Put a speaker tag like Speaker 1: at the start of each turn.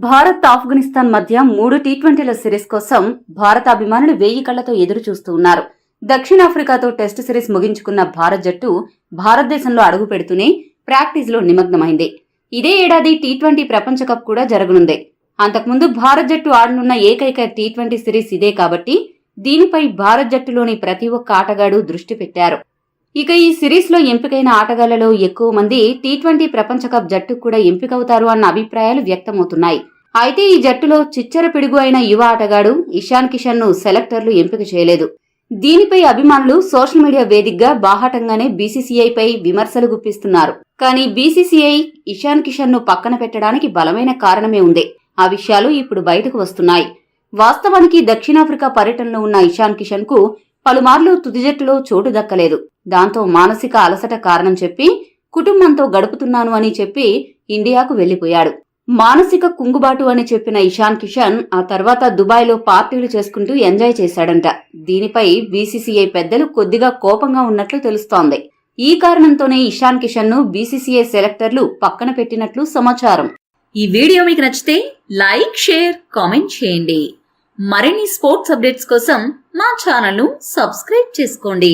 Speaker 1: భారత్ ఆఫ్ఘనిస్తాన్ మధ్య 3 టీ20ల సిరీస్ కోసం భారత అభిమానులు 1000 కళ్లతో ఎదురు చూస్తూ ఉన్నారు. దక్షిణాఫ్రికాతో టెస్టు సిరీస్ ముగించుకున్న భారత్ జట్టు భారతదేశంలో అడుగు పెడుతూనే ప్రాక్టీస్ లో నిమగ్నమైంది. ఇదే ఏడాది టీ20 ప్రపంచ కప్ కూడా జరగనుంది. అంతకుముందు భారత్ జట్టు ఆడనున్న ఏకైక టీ20 సిరీస్ ఇదే కాబట్టి దీనిపై భారత్ జట్టులోని ప్రతి ఒక్క ఆటగాడు దృష్టి పెట్టారు. ఇక ఈ సిరీస్ లో ఎంపికైన ఆటగాళ్లలో ఎక్కువ మంది టీ20 ప్రపంచ కప్ జట్టుకు కూడా ఎంపికవుతారు అన్న అభిప్రాయాలు వ్యక్తమవుతున్నాయి. అయితే ఈ జట్టులో చిచ్చర పిడుగు అయిన యువ ఆటగాడు ఇషాన్ కిషన్ ను సెలెక్టర్లు ఎంపిక చేయలేదు. దీనిపై అభిమానులు సోషల్ మీడియా వేదికగా బాహాటంగానే బీసీసీఐ పై విమర్శలు గుప్పిస్తున్నారు. కానీ బీసీసీఐ ఇషాన్ కిషన్ ను పక్కన పెట్టడానికి బలమైన కారణమే ఉంది. ఆ విషయాలు ఇప్పుడు బయటకు వస్తున్నాయి. వాస్తవానికి దక్షిణాఫ్రికా పర్యటనలో ఉన్న ఇషాన్ కిషన్ కు పలుమార్లు తుది జట్టులో చోటు దక్కలేదు. దాంతో మానసిక అలసట కారణం చెప్పి కుటుంబంతో గడుపుతున్నాను అని చెప్పి ఇండియాకు వెళ్లిపోయాడు. మానసిక కుంగుబాటు అని చెప్పిన ఇషాన్ కిషన్ ఆ తర్వాత దుబాయ్లో పార్టీలు చేసుకుంటూ ఎంజాయ్ చేశాడంట. దీనిపై బీసీసీఐ పెద్దలు కొద్దిగా కోపంగా ఉన్నట్లు తెలుస్తోంది. ఈ కారణంతోనే ఇషాన్ కిషన్ ను బీసీసీఐ సెలెక్టర్లు పక్కన పెట్టినట్లు సమాచారం.
Speaker 2: ఈ వీడియో మీకు నచ్చితే లైక్, షేర్, కామెంట్ చేయండి. మరిన్ని స్పోర్ట్స్ అప్డేట్స్ కోసం మా ఛానల్ ను సబ్స్క్రైబ్ చేసుకోండి.